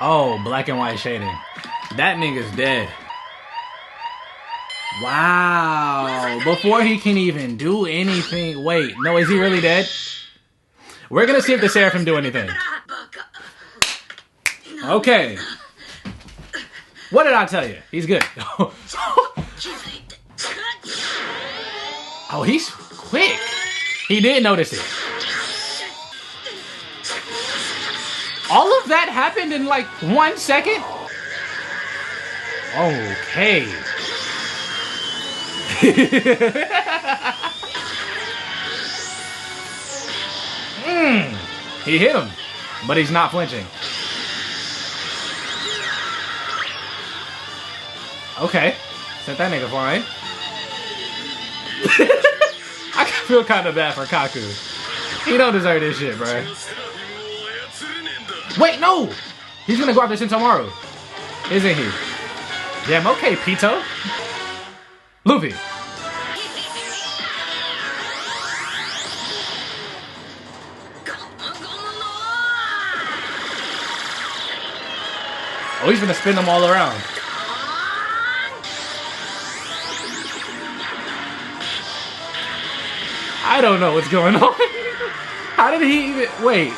Oh, black and white shading. That nigga's dead. Wow. Before he can even do anything. Wait, no, is he really dead? We're gonna see if the Seraphim do anything. Okay. What did I tell you? He's good. Oh, he's quick. He did notice it. All of that happened in like 1 second? Okay. He hit him, but he's not flinching. Okay. Set that nigga flying. I feel kind of bad for Kaku. He don't deserve this shit, bro. Wait, no! He's gonna go after Sentomaru. Isn't he? Damn, okay, Pito. Luffy. Oh, he's gonna spin them all around. I don't know what's going on. How did he even... Wait.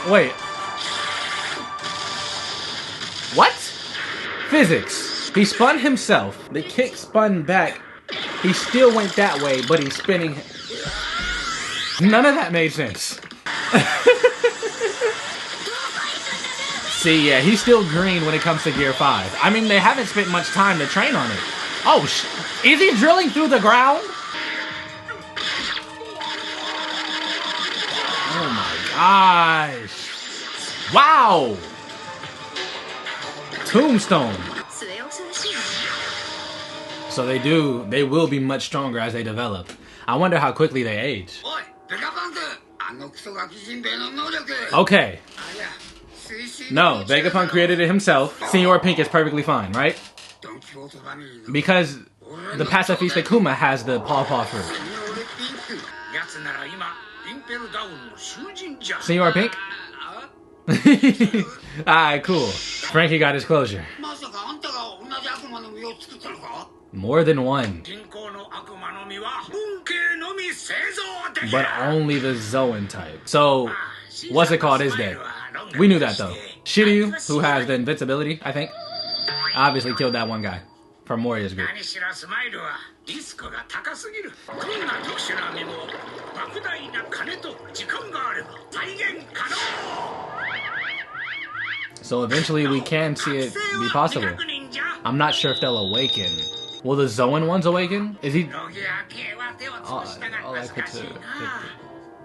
What? Physics. He spun himself. The kick spun back. He still went that way, but he's spinning... None of that made sense. See, yeah, he's still green when it comes to Gear 5. I mean, they haven't spent much time to train on it. Oh, is he drilling through the ground? Oh my gosh. Wow. Tombstone. So they will be much stronger as they develop. I wonder how quickly they age. Okay. No, Vegapunk created it himself. Senor Pink is perfectly fine, right? Because the Pacifista Kuma has the Paw fruit. Senor Pink? Alright, cool. Frankie got his closure. More than one. But only the Zoan type. So, what's it called is dead. We knew that though. Shiryu, who has the invincibility, I think, obviously killed that one guy from Moria's group. So eventually we can see it be possible. I'm not sure if they'll awaken. Will the Zoan ones awaken? Is he... all I could to...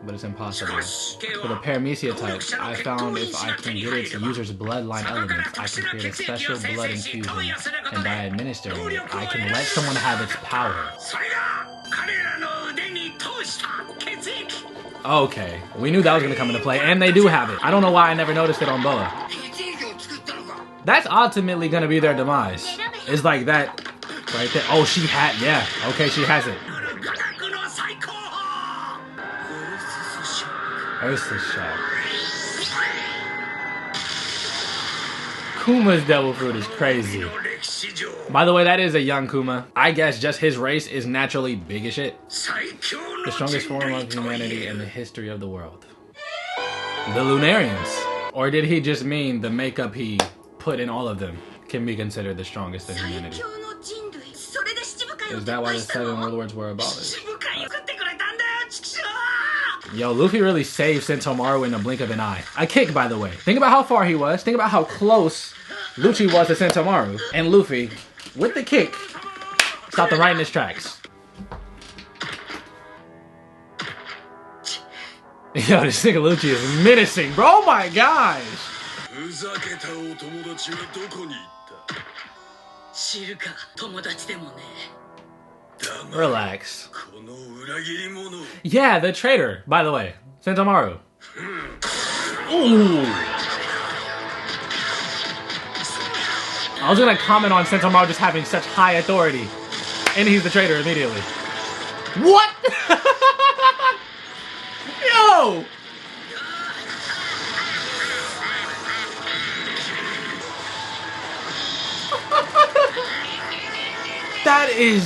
But it's impossible. For the Paramecia type, I found if I can get its user's bloodline elements, I can create a special blood infusion, and by administering it, I can let someone have its power. Okay, we knew that was going to come into play, and they do have it. I don't know why I never noticed it on Boa. That's ultimately going to be their demise. It's like that right there. Oh, she had, yeah. Okay, she has it. Ursa Shock. Kuma's Devil Fruit is crazy. By the way, that is a young Kuma. I guess just his race is naturally big as shit. The strongest form of humanity in the history of the world. The Lunarians. Or did he just mean the makeup he put in all of them can be considered the strongest in humanity? Is that why the 7 warlords were abolished? Yo, Luffy really saved Sentomaru in the blink of an eye. A kick, by the way. Think about how far he was. Think about how close Lucci was to Sentomaru. And Luffy, with the kick, stopped him right in his tracks. Yo, this nigga Lucci is menacing, bro. Oh my gosh. Relax. Yeah, the traitor, by the way. Sentomaru. Ooh. I was gonna comment on Sentomaru just having such high authority. And he's the traitor immediately. What? Yo! What is...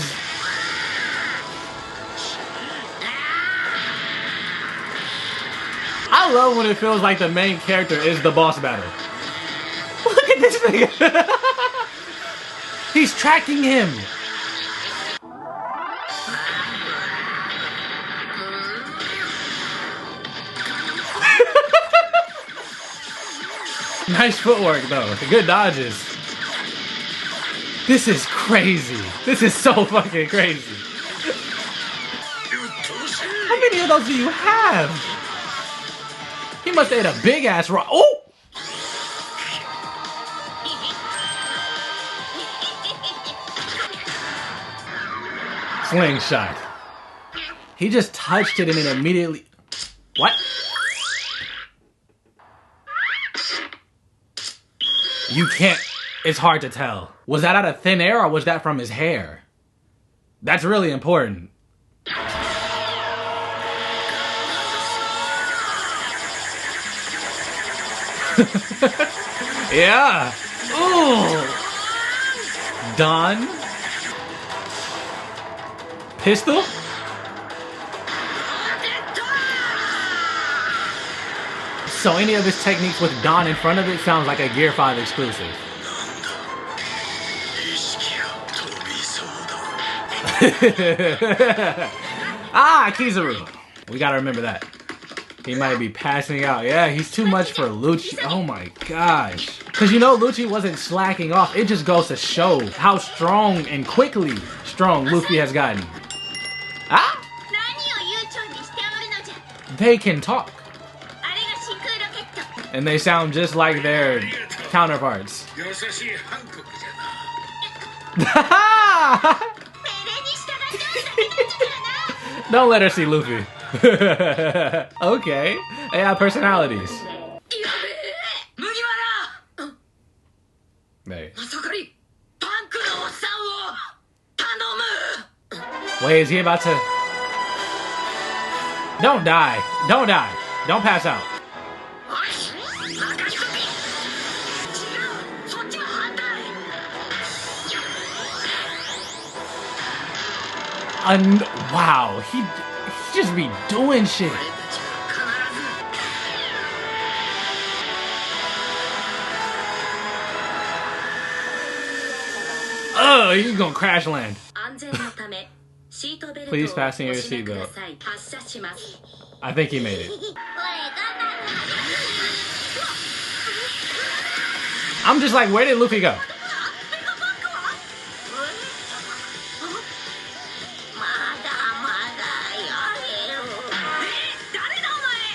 I love when it feels like the main character is the boss battle. Look at this nigga. He's tracking him. Nice footwork though. Good dodges. This is crazy. This is so fucking crazy. How many of those do you have? He must have ate a big ass rock. Oh! Slingshot. He just touched it and it immediately... What? You can't... It's hard to tell. Was that out of thin air or was that from his hair? That's really important. Yeah. Ooh. Don. Pistol. So any of his techniques with Don in front of it sounds like a Gear 5 exclusive. Ah, Kizaru. We gotta remember that. He might be passing out. Yeah, he's too much for Lucci. Oh my gosh. Because you know Lucci wasn't slacking off. It just goes to show how strong and quickly strong Luffy has gotten. Ah? They can talk. And they sound just like their counterparts. Don't let her see Luffy. Okay. They have personalities. Hey. Wait, is he about to... Don't die. Don't die. Don't pass out. Wow, he just be doing shit. Oh, he's gonna crash land. Please fasten your seatbelt. I think he made it. I'm just like, where did Luffy go?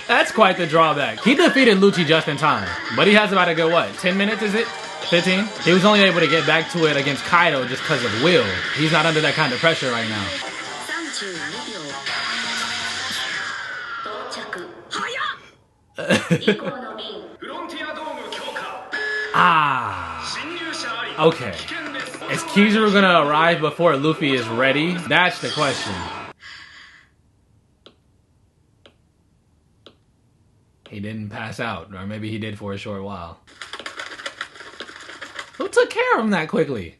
That's quite the drawback. He defeated Lucci just in time, but he has about a good, what, 10 minutes is it? 15? He was only able to get back to it against Kaido just because of will. He's not under that kind of pressure right now. Ah. Okay. Is Kizaru gonna arrive before Luffy is ready? That's the question. He didn't pass out, or maybe he did for a short while. Who took care of him that quickly?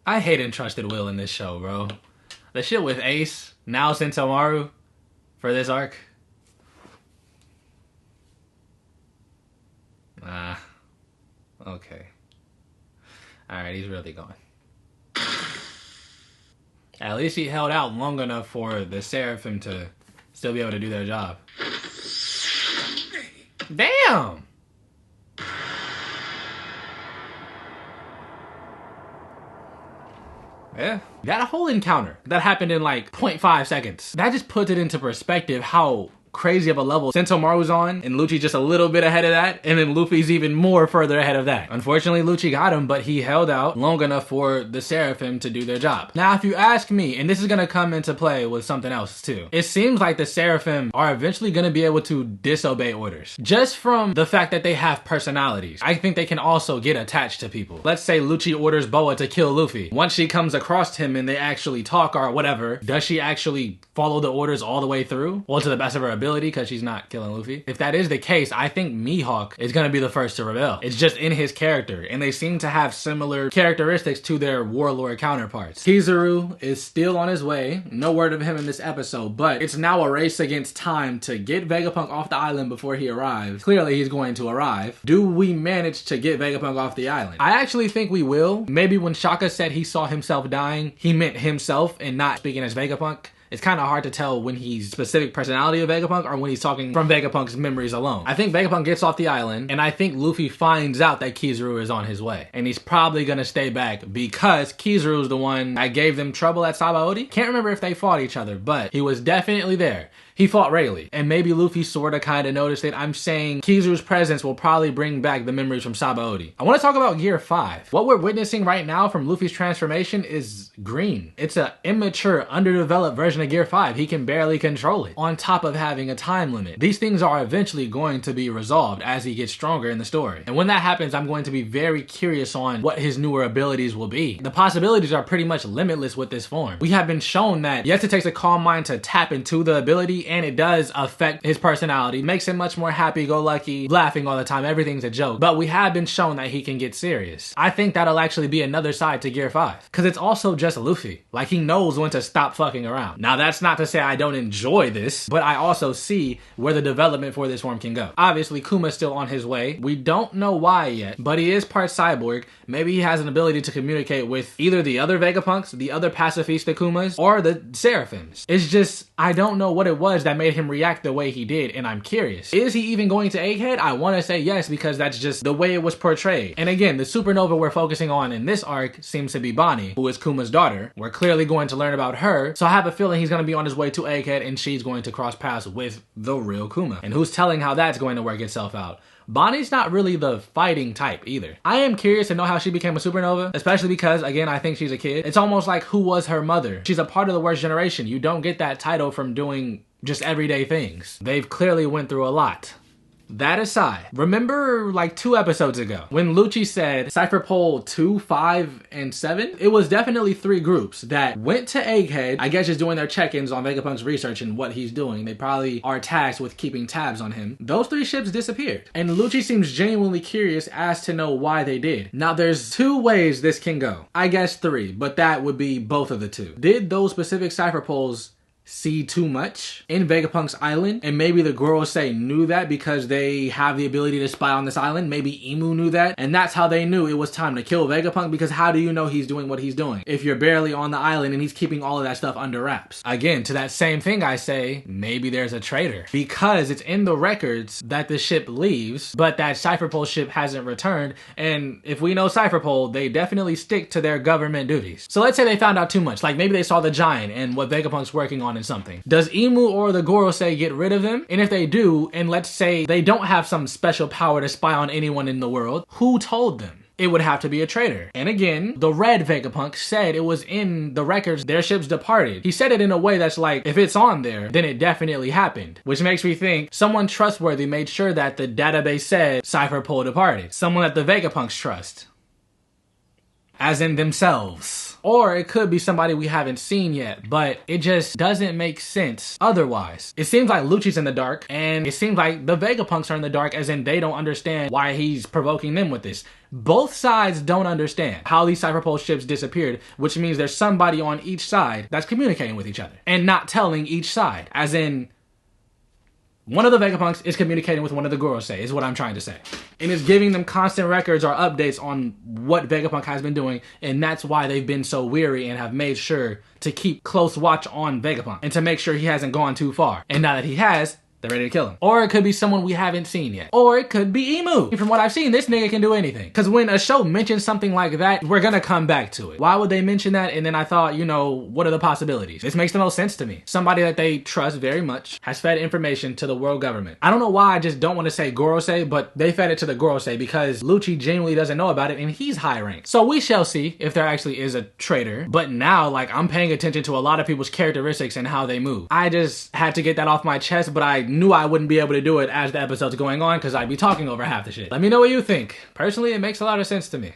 I hate entrusted will in this show, bro. The shit with Ace, now Sentomaru, for this arc. Ah. Okay. Alright, he's really going. At least he held out long enough for the Seraphim to still be able to do their job. Damn! Yeah. That whole encounter that happened in like 0.5 seconds. That just puts it into perspective how crazy of a level Sentomaru's on, and Lucci's just a little bit ahead of that, and then Luffy's even more further ahead of that. Unfortunately, Lucci got him, but he held out long enough for the Seraphim to do their job. Now, if you ask me, and this is gonna come into play with something else too, it seems like the Seraphim are eventually gonna be able to disobey orders. Just from the fact that they have personalities. I think they can also get attached to people. Let's say Lucci orders Boa to kill Luffy. Once she comes across him and they actually talk or whatever, does she actually follow the orders all the way through? Well, to the best of her ability. ability because she's not killing Luffy. If that is the case, I think Mihawk is going to be the first to rebel. It's just in his character, and they seem to have similar characteristics to their warlord counterparts. Kizaru is still on his way. No word of him in this episode, but it's now a race against time to get Vegapunk off the island before he arrives. Clearly, he's going to arrive. Do we manage to get Vegapunk off the island? I actually think we will. Maybe when Shaka said he saw himself dying, he meant himself and not speaking as Vegapunk. It's kind of hard to tell when he's specific personality of Vegapunk or when he's talking from Vegapunk's memories alone. I think Vegapunk gets off the island, and I think Luffy finds out that Kizaru is on his way. And he's probably gonna stay back because Kizaru is the one that gave them trouble at Sabaody. Can't remember if they fought each other, but he was definitely there. He fought Rayleigh, and maybe Luffy sorta kinda noticed it. I'm saying Kizaru's presence will probably bring back the memories from Sabaody. I wanna talk about Gear 5. What we're witnessing right now from Luffy's transformation is green. It's an immature, underdeveloped version of Gear 5. He can barely control it, on top of having a time limit. These things are eventually going to be resolved as he gets stronger in the story. And when that happens, I'm going to be very curious on what his newer abilities will be. The possibilities are pretty much limitless with this form. We have been shown that yes, it takes a calm mind to tap into the ability, and it does affect his personality, makes him much more happy-go-lucky, laughing all the time, everything's a joke. But we have been shown that he can get serious. I think that'll actually be another side to Gear 5, because it's also just Luffy. Like, he knows when to stop fucking around. Now, that's not to say I don't enjoy this, but I also see where the development for this form can go. Obviously, Kuma's still on his way. We don't know why yet, but he is part cyborg. Maybe he has an ability to communicate with either the other Vegapunks, the other Pacifista Kumas, or the Seraphims. It's just, I don't know what it was that made him react the way he did, and I'm curious. Is he even going to Egghead? I want to say yes, because that's just the way it was portrayed. And again, the supernova we're focusing on in this arc seems to be Bonnie, who is Kuma's daughter. We're clearly going to learn about her, so I have a feeling he's going to be on his way to Egghead, and she's going to cross paths with the real Kuma. And who's telling how that's going to work itself out? Bonnie's not really the fighting type either. I am curious to know how she became a supernova, especially because, again, I think she's a kid. It's almost like who was her mother? She's a part of the worst generation. You don't get that title from doing just everyday things. They've clearly went through a lot. That aside, remember like 2 episodes ago when Lucci said Cypher Pole 2, 5, and 7? It was definitely 3 groups that went to Egghead, I guess just doing their check-ins on Vegapunk's research and what he's doing. They probably are tasked with keeping tabs on him. Those 3 ships disappeared, and Lucci seems genuinely curious as to know why they did. Now there's 2 ways this can go. I guess 3, but that would be both of the 2. Did those specific Cypher Poles see too much in Vegapunk's island, and maybe the Gorosei knew that because they have the ability to spy on this island? Maybe Imu knew that, and that's how they knew it was time to kill Vegapunk, because how do you know he's doing what he's doing if you're barely on the island and he's keeping all of that stuff under wraps? Again, to that same thing I say, maybe there's a traitor, because it's in the records that the ship leaves, but that Cypher Pole ship hasn't returned, and if we know Cypher Pole, they definitely stick to their government duties. So let's say they found out too much, like maybe they saw the giant and what Vegapunk's working on in something. Does Imu or the Gorosei get rid of them? And if they do, and let's say they don't have some special power to spy on anyone in the world, who told them? It would have to be a traitor. And again, the red Vegapunk said it was in the records their ships departed. He said it in a way that's like, if it's on there, then it definitely happened. Which makes me think someone trustworthy made sure that the database said Cypher Pole departed. Someone that the Vegapunks trust. As in themselves. Or it could be somebody we haven't seen yet, but it just doesn't make sense otherwise. It seems like Lucci's in the dark, and it seems like the Vegapunks are in the dark, as in they don't understand why he's provoking them with this. Both sides don't understand how these Cypher Pole ships disappeared, which means there's somebody on each side that's communicating with each other and not telling each side, as in one of the Vegapunks is communicating with one of the Gorosei, is what I'm trying to say. And is giving them constant records or updates on what Vegapunk has been doing, and that's why they've been so weary and have made sure to keep close watch on Vegapunk and to make sure he hasn't gone too far. And now that he has, they're ready to kill him. Or it could be someone we haven't seen yet. Or it could be Imu. From what I've seen, this nigga can do anything. Because when a show mentions something like that, we're gonna come back to it. Why would they mention that? And then I thought, you know, what are the possibilities? This makes the most sense to me. Somebody that they trust very much has fed information to the world government. I don't know why I just don't want to say Gorosei, but they fed it to the Gorosei because Lucci genuinely doesn't know about it and he's high ranked. So we shall see if there actually is a traitor. But now, like, I'm paying attention to a lot of people's characteristics and how they move. I just had to get that off my chest, but I knew I wouldn't be able to do it as the episode's going on because I'd be talking over half the shit. Let me know what you think. Personally, it makes a lot of sense to me.